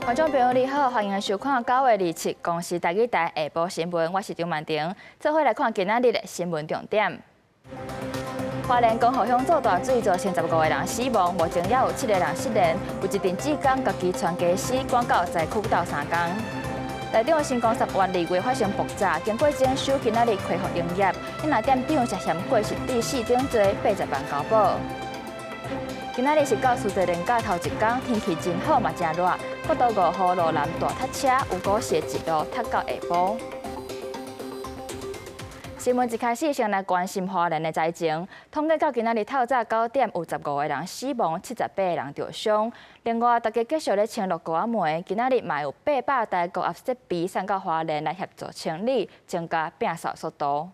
观众朋友你好，欢迎收看9月27日公视台语台下晡新闻，我是张曼婷。做伙来看今仔日的新闻重点。花莲江河乡做大水，造成15个人死亡，目前也有7个人失联。有一阵子间，家己全家死，赶到灾区斗3天。台中新光10万2月发生爆炸，经过检修，今仔日恢复营业。因那店长涉嫌过失致死顶罪，80万交保。今仔日是教师节连假头一天，天气真好嘛，真热。国道5号路南大塞车，有股市一路塞到下晡。新闻一开始先来关心花莲的灾情。统计到今仔日透早9点，有15个人死亡，78个人受伤。另外，大家继续咧清理高压煤，今仔日嘛有800台高压设备送到花莲来协助清理，增加摒扫速度。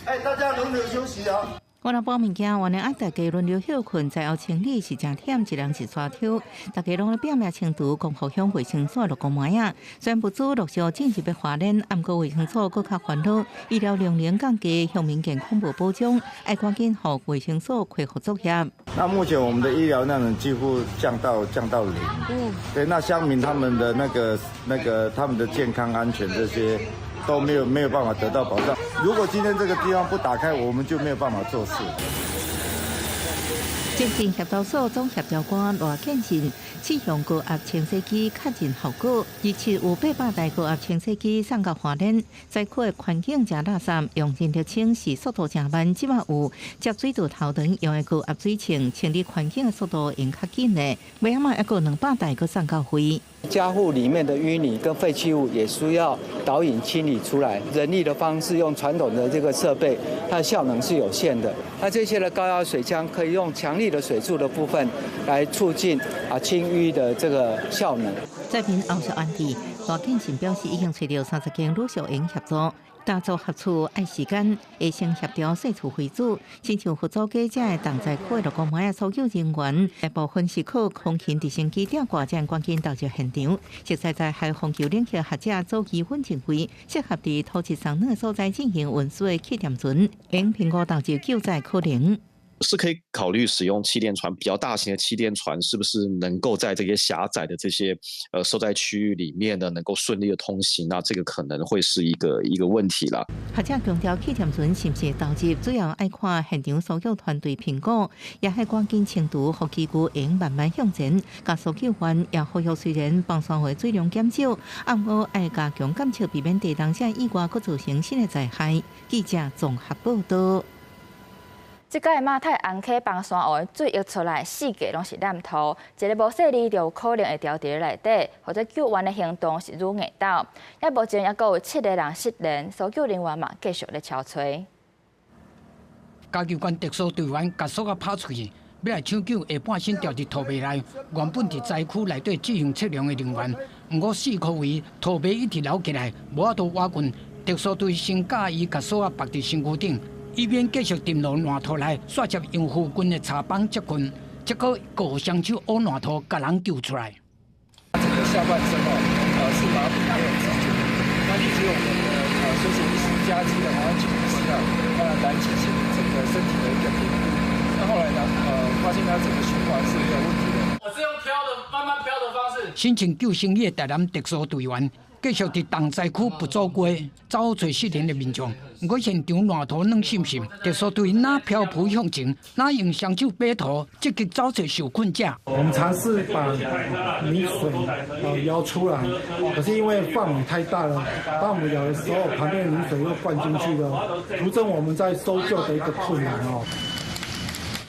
大家轮流休息啊！我若搬物件，原来爱大家轮流休困，在后清理是真忝，一人一沙抽。大家拢咧拼命清除，共互相卫生所落公霾啊。虽然物资陆续进入要花莲，毋过卫生所搁较烦恼，医疗量能降低，乡民健康无保障，爱赶紧互卫生所恢复作业。那目前我们的医疗量能几乎降到0。对，那乡民他们的那个他们的健康安全这些。都没有办法得到保障。如果今天这个地方不打开，我们就没有办法做事。精神协调所总协调官罗建信试用高压清洗机确认效果，27有800台高压清洗机送到花莲，灾区的环境真垃圾，用人力清是速度真慢，即马有接水道头长用的高压水清清理环境的速度用较紧的，尾仔还有200台搁送到会。家户里面的淤泥跟废弃物也需要导引清理出来，人力的方式用传统的这个设备，它的效能是有限的。那这些的高压水枪可以用强力的水柱的部分来促进清淤的这个效能。在评后续案例，罗建信表示已经找到30间女小营协助。家族合厝爱时间，会先协调细处为主，亲像合作记者的同在区的公安搜救人员，大部分是靠空勤直升机吊挂将关键到入现场。实在在海防球领域学者组基本认为，适合伫土质上软所在进行运输的气垫船，因评估导致救灾可能。是可以考虑使用气垫船，比较大型的气垫船是不是能够在这些狭窄的这些受灾区域里面呢，能够顺利的通行？那这个可能会是一个问题啦。学者强调，气垫船是不是投入，主要爱看现场搜救团队评估，也系关键程度，互机构应慢慢向前。甲搜救员也呼吁，虽然放山会水量减少，暗过爱加强监测，避免地动线意外，佫造成新的灾害。记者综合报道。即届马太红溪放山湖的水溢出来，4个拢是染土，一个无细哩就有可能会掉伫内底，或者救援的行动是愈硬斗。目前还有7个人失联，搜救人员嘛继续咧敲锤。加救官特殊队员甲锁拍出去，要来抢救下半身掉伫土壁内。原本伫灾区内底进行测量的人员，不过4颗位土壁一直留起来，无法度挖滚。特殊队先驾伊甲锁绑伫身躯顶。以免继续沉入烂土内，煞接用附近的茶帮接困，结果个双手挖烂土，把人救出来。整个下半身是麻痹没有知觉，那以及我们的休息医师加急的环境医师来进行整个身体的一个评估。那后来呢，发现他整个循环是有问题的。我是用慢慢飘的方式。申请救生衣的台南特殊队员。继续伫重灾区不走过，找找失联的民众。不过现场烂土软心心，特殊队哪漂浮向前，哪用双手背土，积极找找受困者。我们尝试把泥水舀出来，可是因为范围太大了，当我们舀的时候，旁边的泥水又灌进去了，徒增我们在搜救的一个困难哦。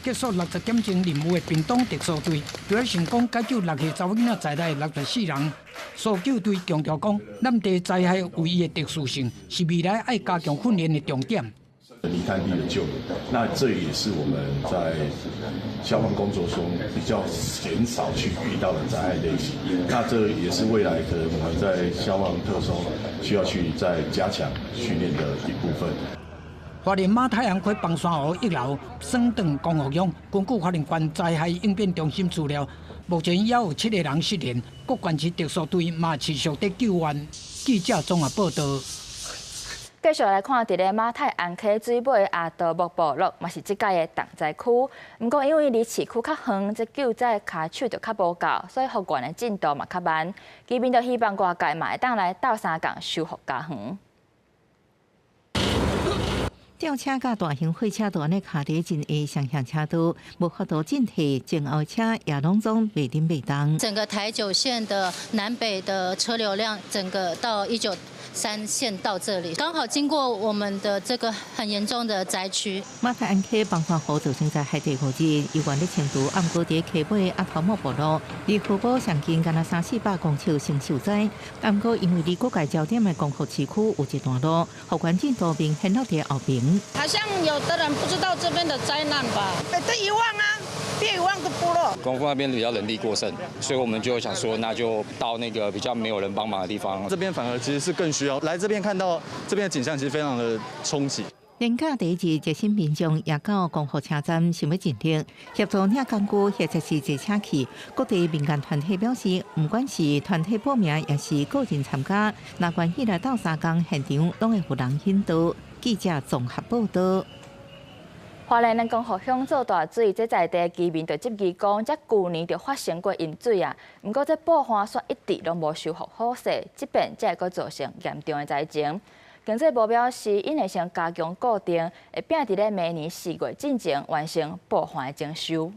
结束60点钟任务的屏东特殊队，就要成功解救6个查某囡仔在内64人。搜救队强调讲，咱地灾害唯一的特殊性是未来爱加强训练的重点。离开地的救援，那这也是我们在消防工作中比较减少去遇到的灾害类型。那这也是未来可能我们在消防特搜需要去再加强训练的一部分。花莲马太阳区放山湖1楼省长江河乡，根据花莲县灾害应变中心资料，目前也有7个人失联，各县市特殊队嘛持续在救援。记者综合报道。继续来看，伫咧马太安溪水尾阿道木部落，嘛是即届的重灾区。毋过因为离市区较远，即救灾卡手就较无够，所以复原的进度嘛较慢。居民就希望外界嘛会当来斗相共修复家园。吊车甲大型货车都安尼卡伫真下双向车道，无法度进退，前后车也拢总袂顶袂动。整个台九线的南北的车流量，整个到193线到这里，刚好经过我们的这个很严重的灾区。马太安溪崩山河造成在海地5日，有关的程度暗过伫溪尾阿头木部落，离湖泊上近敢若300-400公尺先受灾。暗过因为离国界焦点的光复市区有一段路，复原进度明显落伫后边。好像有的人不知道这边的灾难吧？都遗忘啊，别遗忘的部落。光复那边比较人力过剩，所以我们就想说，那就到那个比较没有人帮忙的地方。这边反而其实是更需要来这边看到这边的景象，其实非常的冲击。连假第一日，热心民众也到光复车站想要尽力协助领工具或者是坐车去。各地民间团体表示，不管是团体报名，也是个人参加，若愿意来斗相共，现场拢会有人引导。记者综合报道。花莲人工河乡做大水，这在地居民就质疑讲，这旧年就发生过淹水啊。不过这报花线一直拢无修复好势，即便才会造成严重的灾情。经济部表示，因会先加强固定，会拼伫咧明年4月进前完成报花的征收。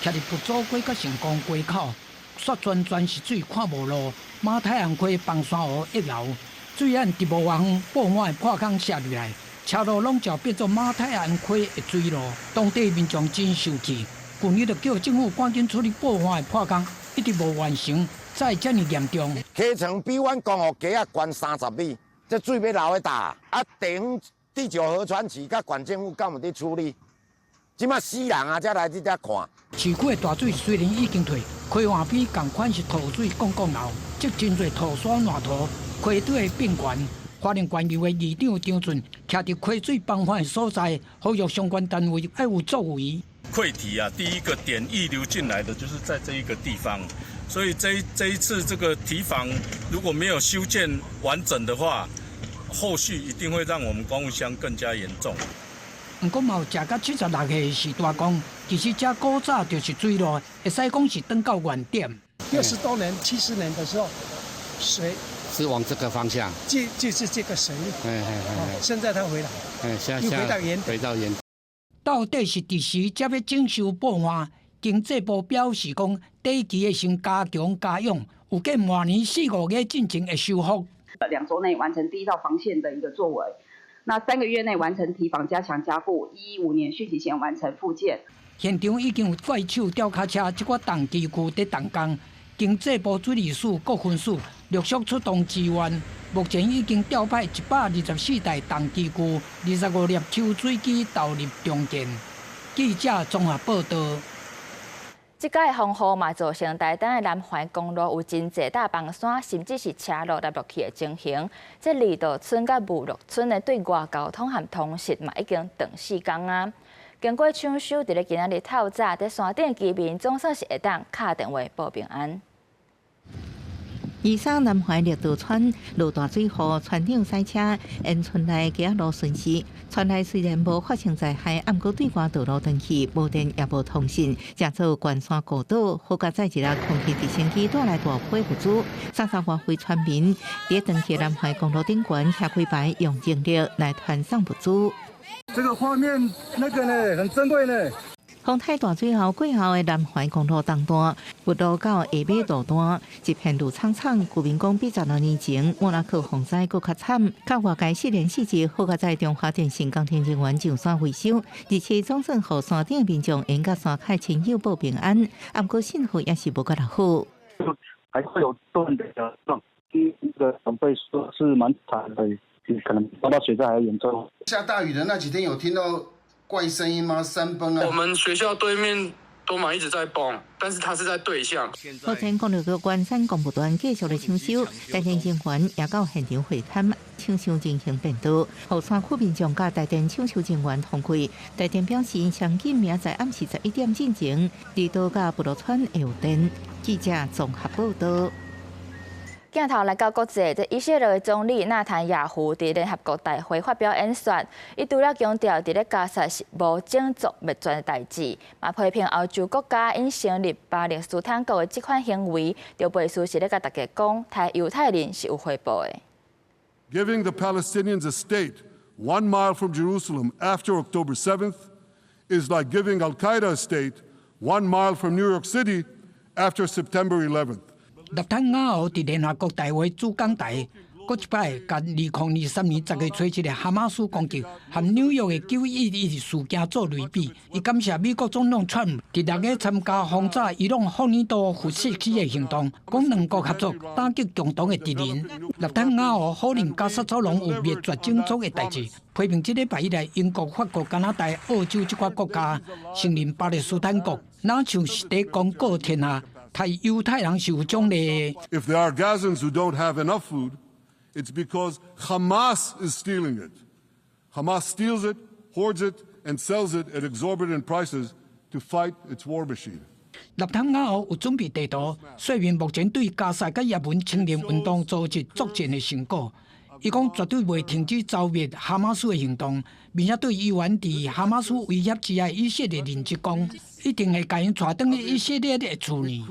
徛伫不祖街甲成功街口，雪全是水，看无路。马太安溪崩山河1楼。水岸伫无偌远，报花的破空下入来，车路拢就变作马太安溪的水路，当地民众真受气。去年就叫政府赶紧处理报花的破空，一直无完成，才这么严重。溪床比阮公河街啊悬30米，这水要流的大，啊地方第9河川市甲县政府敢有伫处理？即马死人啊，才来这遮看。市区的大水虽然已经退，溪岸边同款是土水汞流，积真侪土沙烂土。溪底的变悬，花莲县议会议长张俊徛伫溪水崩坏的所在，呼吁相关单位要有作为。溃堤啊，第一个点溢流进来的就是在这一个地方，所以这一次这个堤防如果没有修建完整的话，后续一定会让我们光复乡更加严重。不过嘛有食到76岁的时大公，其实这古早就是水路，会使讲是登到原点。60多年、70年的时候，水。是往这个方向，就是这个水路。现在它回来，又回到原点。到底是第时才要征收报花？经济部表示讲，第一期会先加强加用，有计明年4、5月进行会修复。2周内完成第一道防线的一个作为，那3个月内完成堤防加强加固，115年汛期前完成复建。现场已经有怪手吊卡车这个重机具在动工。经济部水利署各分署陆续出动支援，目前已经调派124台重机具、25粒抽水机投入中建。记者综合报道。即届的风雨嘛，造成台东的南环公路有真侪大崩山，甚至是车路落去的情形。这二道村甲武乐村的对外交通和通讯嘛，已经断4天啊。经过抢修，伫咧今仔日透早，伫山顶居民总算是会当敲电话报平安。23南环绿道村落大水后，船长塞车，沿村内街路顺时。村内虽然无发生灾害，毋过对外道路断去，无电也无通讯，加做关山孤岛。好佳在一日空气直升机带来大批物资，30多位村民伫断去南环公路顶悬下开牌，用人力来团送物资。这个画面那个呢，很珍贵呢。风太大水后，过后的南环公路东段，不路到下尾路段，一片路苍苍。居民讲，比16年前莫拉克洪灾更较惨。较外界4连4日，好佳在中华电信工程人员上山维修，而且总算互山顶民众沿甲山脚亲友报平安。不过信号也是无够好。还会有断的状，这个长辈说是蛮惨的，可能遭到水灾还严重。下大雨的那几天有听到怪声音吗？山崩啊！我们学校对面都嘛一直在崩，但是它是在对向。目前公路局关山公务段继续的抢修，台电警员也到现场会勘，抢修进行变道。后山区民众甲台电抢修人员同开，台电表示，相信明仔暗时11点进前，离岛甲布罗村会有电。记者综合报道。镜头来到国际，以色列总理纳坦雅胡伫联合国大会发表演说，伊除了强调伫咧加沙是无种族灭绝的代志，嘛批评欧洲国家因成立巴勒斯坦国的这款行为，就背书是咧甲大家讲，台犹太人是有回报的。Giving the Palestinians a state 1 mile from Jerusalem after October 7th is like giving Al-Qaeda a state 1 mile from New York City after September 11th. 纳坦雅胡伫联合国大会主讲台，搁一摆甲2023年10月初一个哈马斯攻击和纽约的911事件做类比。伊感谢美国总统川普伫6月参加轰炸伊朗霍尼岛核设施的行动，讲两国合作打击共同的敌人。纳坦雅胡否认加沙走廊有灭绝种族的代志，批评这礼拜以来英国、法国、加拿大、澳洲这款国家承认巴勒斯坦国，哪像是在公告天下。台犹太人是有奖励的。 If there are Gazans who don't have enough food, it's because Hamas is stealing it. Hamas steals it, hoards it, and sells it at exorbitant prices to fight its war machine. 纳坦雅胡有准备地图，说明目前对加沙甲也门青年运动组织作战的成果。伊讲绝对袂停止消灭哈马斯的行动，并且对伊原伫哈马斯威胁之下以色列人质讲，一定会将因带转去以色列的厝呢。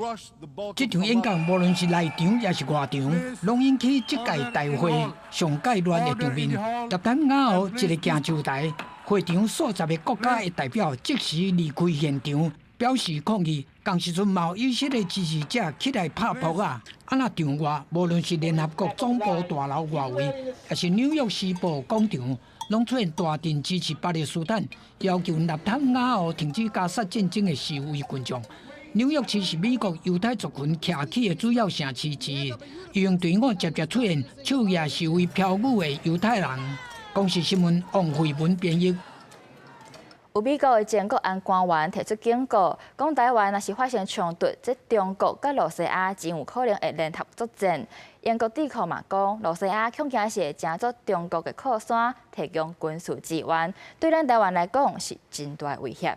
这场演讲无论是内场也是外场，拢引起这届大会上界乱的场面。纳坦雅胡一个行就台，会场数十个国家的代表即时离开现场，表示抗议。同时阵，有以色列支持者起来拍扑啊！啊那场外，无论是联合国总部大楼外围，还是纽约时报广场，拢出现大阵支持巴勒斯坦，要求纳坦雅胡停止加沙战争的示威群众。纽约市是美国犹太族群徛起的主要城市之一，伊用队伍接出现手也示威飘舞的犹太人。公视新闻王慧文编译。有美国的前国安官员提出警告，讲台湾若是发生冲突，即中国甲罗西亚真有可能会联合作战。英国智库嘛讲，罗西亚恐惊是会乘作中国的靠山，提供军事支援，对咱台湾来讲是真大威胁。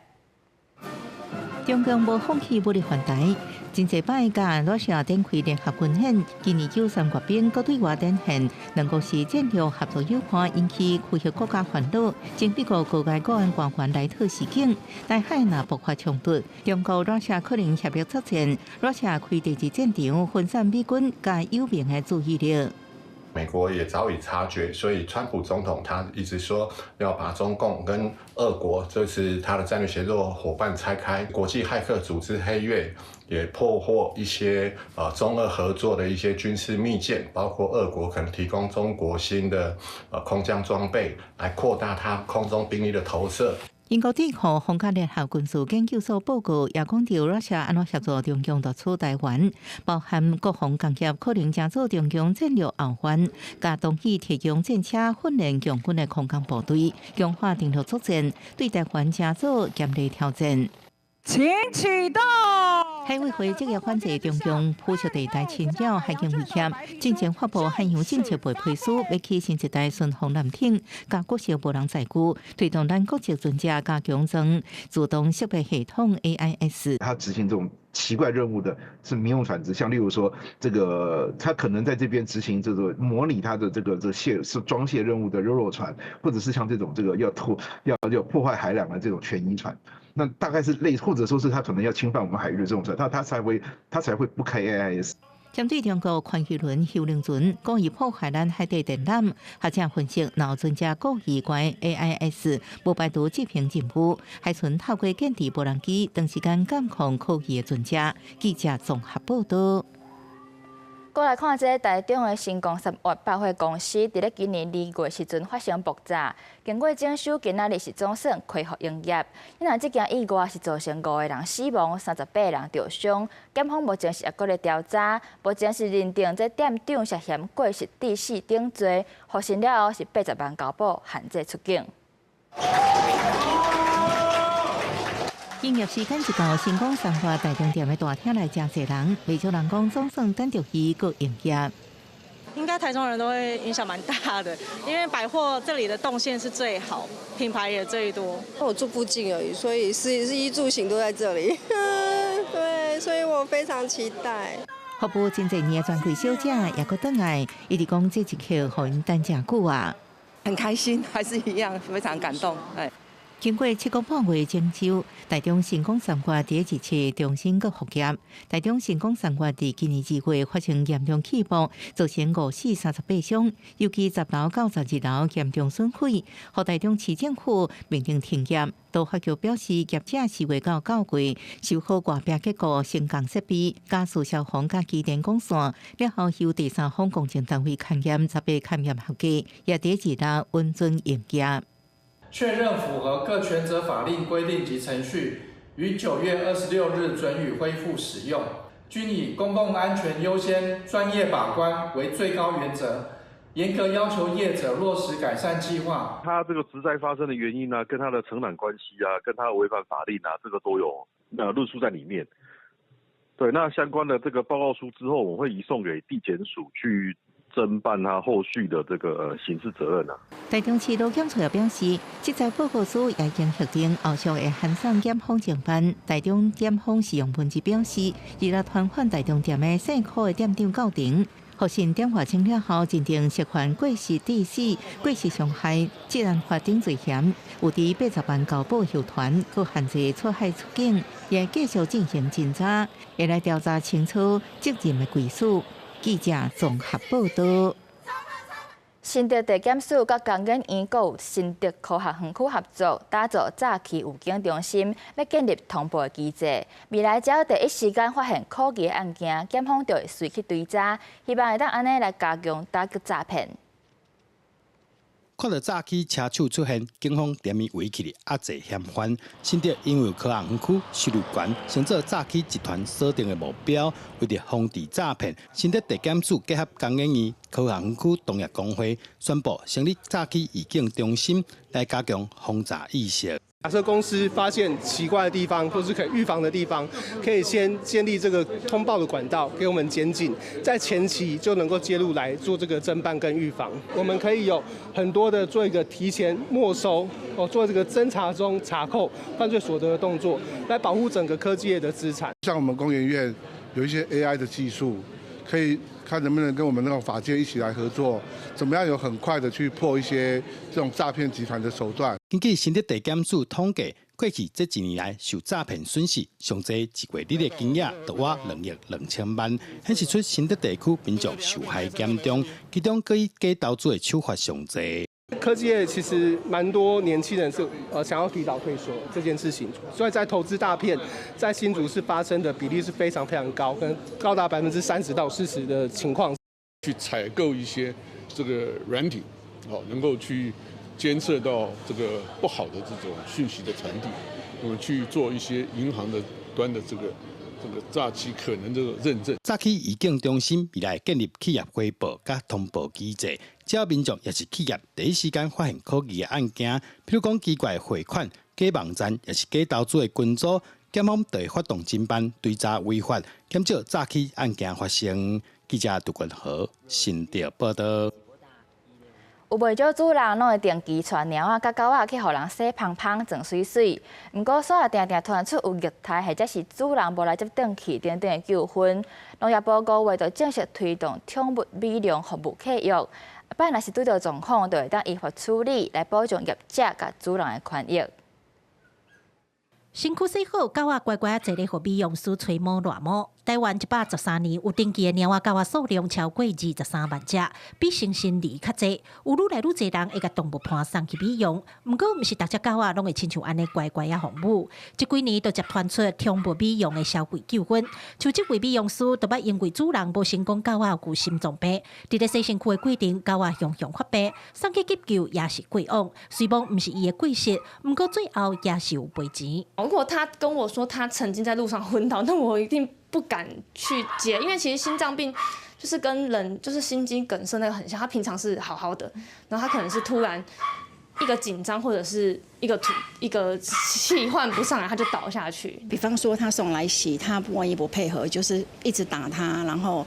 中共无放弃武力反台，真侪摆甲罗西亚展开联合军演，今年93阅兵，搁对外展现两国是战略合作友好，引起区域国家烦恼。经美国国外国安官员莱特示警，台海若爆发冲突，中国罗西亚可能协力作战，罗西亚开第二战场，分散美军甲友民的注意力。美国也早已察觉，所以川普总统他一直说要把中共跟俄国，就是他的战略协作伙伴拆开。国际骇客组织黑月也破获一些中俄合作的一些军事密件，包括俄国可能提供中国新的空降装备，来扩大它空中兵力的投射。英国智库皇家联合军事研究所报告也讲到，罗西亚安怎协助中共夺取台湾，包含国防工业可能乘做中共战略后患，加同意提供战车训练强军的空降部队，强化联合作战，对台湾乘做严厉挑战。请启动。海委会积极反制中共铺设地带侵扰海洋威胁，进前发布海洋政策白皮书，要起新一代巡航舰艇，加国小无人载具，推动咱国际船只加强装自动识别系统 AIS。他执行这种奇怪任务的是民用船只，像例如说这个，他可能在这边执行这个模拟他的这个装卸任务的肉船，或者是像这种这个要破坏海洋的这种权益船。那大概是类，或者说是他可能要侵犯我们海域的这种船，他才会不开 AIS。针对中国宽基轮修灵船故意破坏咱海底电缆，学者分析，脑船只故意关 AIS， 无排除执行任务，海船透过建地无人机，长时间监控可疑的船只。记者综合报道。过来看，这台中的新光3月百货公司，伫咧今年2月时阵发生爆炸，经过检修，今仔日是总算恢复营业。因为这件意外是造成5个人死亡，38个人受伤。检方目前是还搁咧调查，目前是认定这店长涉嫌过失致死等罪，获刑了后是80万交保，限制出境。营业时间一到，新光3月大中店的大厅来真侪人，未少人讲总算等着伊搁营业。应该台中人都会影响蛮大的，因为百货这里的动线是最好，品牌也最多。我住附近而已，所以衣住行都在这里。对，所以我非常期待。服务真侪年的专柜小姐也搁倒来，伊直讲这一刻互因等真久啊，很开心，还是一样非常感动。经过7个半月征收，台中成功3月第1日重新搁复业。台中成功3月伫今年2月发生严重起爆，造成5死38伤，尤其10楼到12楼严重损毁，互台中市政府命令停业。都发局表示，业者4月到9月修好外壁结构、升降设备、加速消防甲机电管线，了后由第三方工程单位勘验，18勘验合格，也第2日稳准营业。确认符合各权责法令规定及程序，于9月26日准予恢复使用，均以公共安全优先、专业把关为最高原则，严格要求业者落实改善计划。它这个职灾发生的原因呢，跟它的承揽关系啊，跟它违反法令啊，这个都有论述在里面。对，那相关的这个报告书之后，我会移送给地检署去侦办他后续的这个刑事责任啊。台中市路检处也表示，这在报告书也已经核定，后续会函送检方侦办。台中检方使用文字表示，日来传唤台中店的姓柯的店长到庭，核信电话清了后，认定涉犯过失致死、过失伤害、治安法定罪嫌，有伫80万交保候团，佮限制出海出境，也继续进行侦查，会来调查清楚责任的归属。记者综合报道。新竹地检署甲工研院有新竹科学园区合作，打造早期预警中心，要建立通报机制。未来只要第一时间发现可疑案件，检方就会随去追查，希望会当安尼来加强打击诈骗。看到早起车手出现，警方点名围起的压制嫌犯。新竹因为科学园区收入悬，成做早起集团锁定的目标。为了防治诈骗，新竹地检署结合工研院科学园区同业工会，宣布成立早起预警中心，来加强防诈意识。假设公司发现奇怪的地方，或是可以预防的地方，可以先建立这个通报的管道给我们检警，在前期就能够介入来做这个侦办跟预防。我们可以有很多的做一个提前没收，做这个侦查中查扣犯罪所得的动作，来保护整个科技业的资产。像我们工研院有一些 AI 的技术，可以看能不能跟我们那种法界一起来合作，怎么样有很快的去破一些这种诈骗集团的手段。根据新竹地检署统计，过去这1年来受诈骗损失，上济1月日的金额达我2亿2000万，显示出新竹地区民众受害严重，其中各以假投资的手法上济。科技业其实蛮多年轻人是想要提早退休这件事情，所以在投资大骗在新竹市发生的比例是非常非常高，可能高达30%到40%的情况。去采购一些这个软体，能够去监测到这个不好的这种讯息的传递，那么去做一些银行的端的这个诈欺可能的认证。早起预警中心未来建立企业回报甲通报机制，只要民众也是企业第一时间发现可疑的案件，譬如讲奇怪汇款、假网站，也是假投资的群组，检方就会发动侦办，追查违法，减少早起案件发生。记者杜君豪新竹报道。有袂少主人拢会定期带猫仔甲狗仔去，互人洗芳芳、装水水。毋过，所也定定传出有虐待，或者是主人无来接转去等等的纠纷。农业部5月就正式推动宠物美容服务契约，若是对到状况，就会当依法处理，来保障业者甲主人的权益。身躯洗好，狗仔乖乖坐咧，互美容师吹毛乱毛。台湾113年有登记的猫仔狗仔数量超过23万只，比成新里较济。有愈来愈侪人会甲动物伴送去美容，毋过毋是逐只狗仔拢会亲像安尼乖乖服务。这几年都接传出宠物美容的消费纠纷，像这位美容师就捌因为主人无成功狗仔有心脏病，伫咧洗身躯的过程，狗仔雄雄发病，送去急救也是过往。虽然毋是伊的过失，毋过最后也是有赔钱。如果他跟我说他曾经在路上昏倒，那我一定不敢去接，因为其实心脏病就是跟人就是心肌梗塞那个很像，他平常是好好的，然后他可能是突然一个紧张或者是一个气换不上来，他就倒下去。比方说他送来洗，他万一不配合，就是一直打他，然后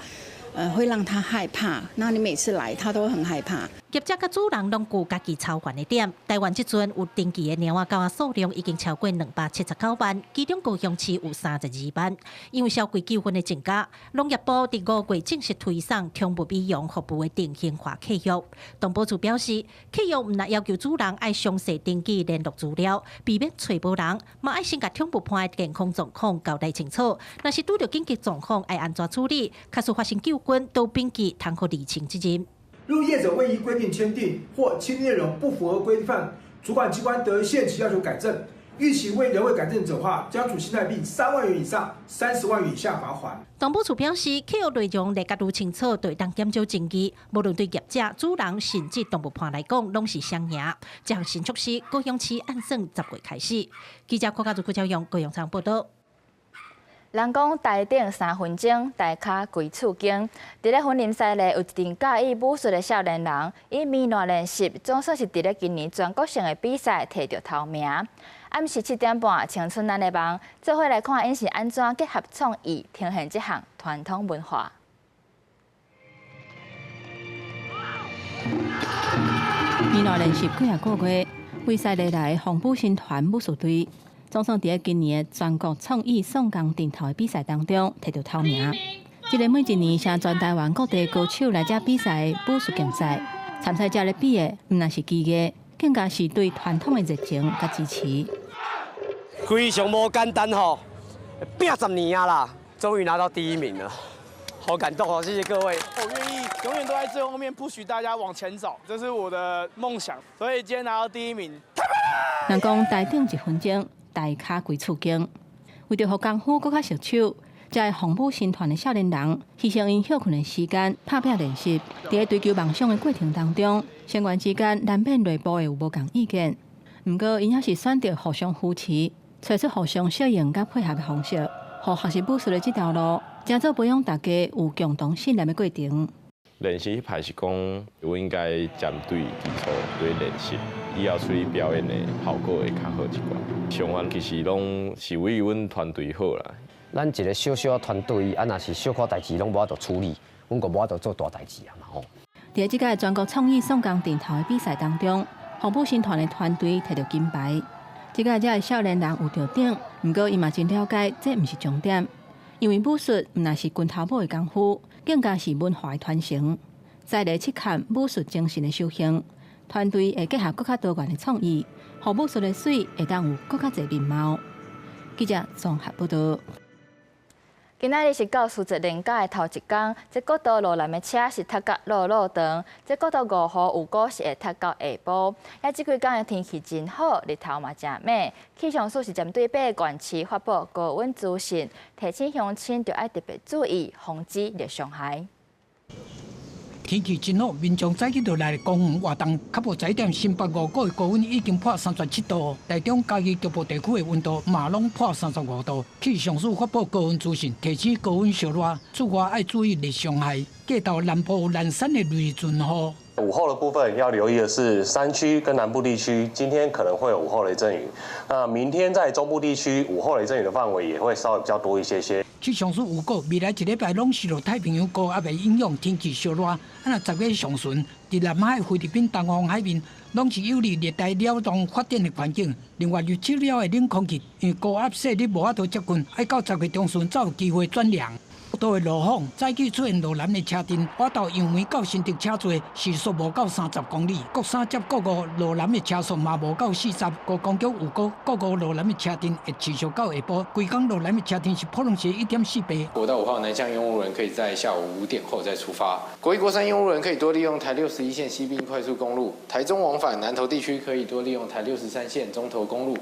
会让他害怕。那你每次来他都很害怕。业者甲主人拢有家己操盘的点。台湾即阵有登记的猫仔狗仔数量已经超过279万，其中高雄市有32万。因为消费纠纷的增加，农业部伫5月正式推送宠物美容服务的定型化契约。动保处表示，契约毋但要求主人爱详细登记联络资料，避免找无人，嘛爱先甲宠物伴的健康状况交代清楚。若是拄到紧急状况，爱安怎处理？假使发生纠纷，都并记通可厘清责任。如业者未依规定签订或签订内容不符合规范，主管机关得限期要求改正。逾期仍未改正者话，将处新台币3万元以上30万元以下罚款。动保处表示，契约内容列甲愈清楚，对当减少争议。无论对业者、主人甚至动物伴来讲，拢是双赢。这项新措施，高雄市按算10月开始。记者郭家祖、郭朝阳、高雄场报道。人讲台顶3分钟，台骹归厝经。伫咧婚姻赛咧，有一阵介意武术的少年人，以米烂练习，总算是伫咧今年全国性的比赛摕到头名。暗时7点半，青春咱的梦，做伙来看因是安怎结合创意，呈现这项传统文化。米烂练习几个月，为赛例来红埔新团武术队。总算伫今年的全国创意宋江顶头的比赛当中摕到头名。这个每一年向全台湾各地高手来遮比赛武术竞赛，参赛者咧比的毋但是技艺，更加是对传统的热情甲支持。非常无简单吼，拼10年啊啦，终于拿到第1名了，好感动哦！谢谢各位。我愿意永远都在最后面不许大家往前走，这是我的梦想，所以今天拿到第1名，太棒了！人讲台顶1分钟。台骹归厝经，为着互功夫更较熟手，这个红埔新团的少年人牺牲因休困的时间，拍拼练习。在追求梦想的过程当中，成员之间难免内部会有无同意见。不过，因也是选择互相扶持，找出互相适应甲配合的方式，互学习武术的这条路，真做培养大家有共同信任的过程。练习派是讲，我应该针对基础对练习，以后出去表演的效果会较好一寡。上番其实拢是为阮团队好啦。咱一个小小的团队，啊，若是小可代志拢无法度处理，阮个无法度做大代志啊嘛吼。在这届全国创意宋江顶头的比赛当中，红埔新团的团队摕到金牌。这届这个少年人有着顶，不过伊嘛真了解，这毋是重点，因为武术毋但是拳头尾的功夫。更加是文化的传承，在来去看武术精神的修行，团队会结合更加多元的创意，让武术的水会当有更加侪面貌。记者综合报道。今仔日是教师节连假的头一天，这国道路南的车是塞到路长，这国道5号有股是会塞到下晡。也即几天的天气真好，日头嘛真美。气象署是针对8个县市发布高温资讯，提醒乡亲着爱特别注意，防止热伤害。天气真好，民众早起就来公园活动。较无早点，新北5股的高温已经破37度，台中嘉义局部地区的温度嘛拢破35度。气象署发布高温资讯，提醒高温小热，出外爱注意热伤害。过到南部南山的雷阵雨。午后的部分要留意的是，山区跟南部地区今天可能会有午后雷阵雨。那明天在中部地区午后雷阵雨的范围也会稍微比较多一些些。气象署预告，未来1礼拜拢是落太平洋高压的影响，天气烧热。10月上旬，伫南海、菲律宾、东方海面，拢是有利热带扰动发展的环境。另外，入秋了的冷空气，因为高压势力无法度接近，要到10月中旬才有机会转凉。国道的路况，早起出现路南的车阵，我到杨梅到新竹车座时速无到30公里，国三接国五路南的车速嘛无到40，高公桥有国五路南的车阵会持续到下晡，规港路南的车阵是普通是1.4倍。国道5号南向用路人可以在下午5点后再出发，国1、国3用路人可以多利用台61线西滨快速公路，台中往返南投地区可以多利用台63线中投公路。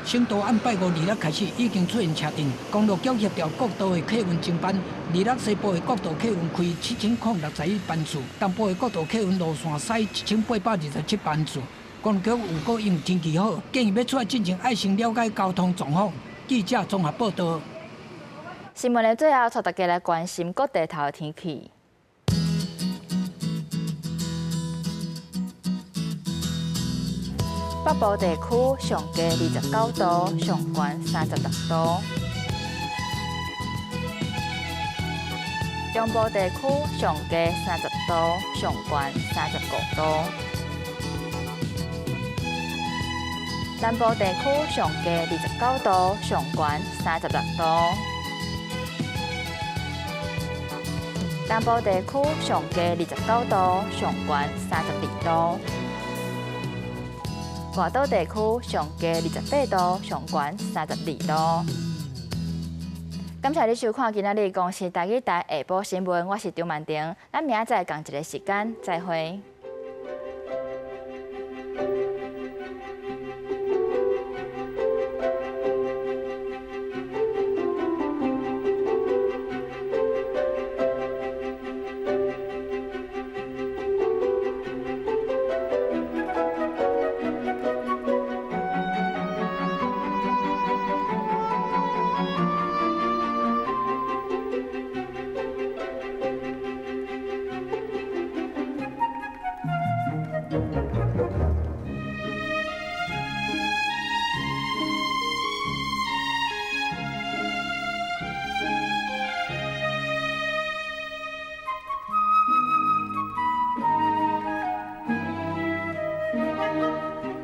省道按拜5日开始已经出现车阵，公路局协调国道的客运经班。2日西部的国道客运开7061班次，东部的国道客运路线驶1827班次。公路局预告因天气好，建议要出来进行爱先了解交通状况。记者综合报道。新闻的最后，带大家来关心各地头的天气。北部地区上低29度，上悬36度。中部地区上低30度，上悬35度。南部地区上低29度，上悬36度。东部地区上低29度，上悬32度。外岛地区上低28度，上悬32度。感谢你收看今仔日公视台语台下晡新闻，我是张曼婷，咱明仔载同一个时间再会。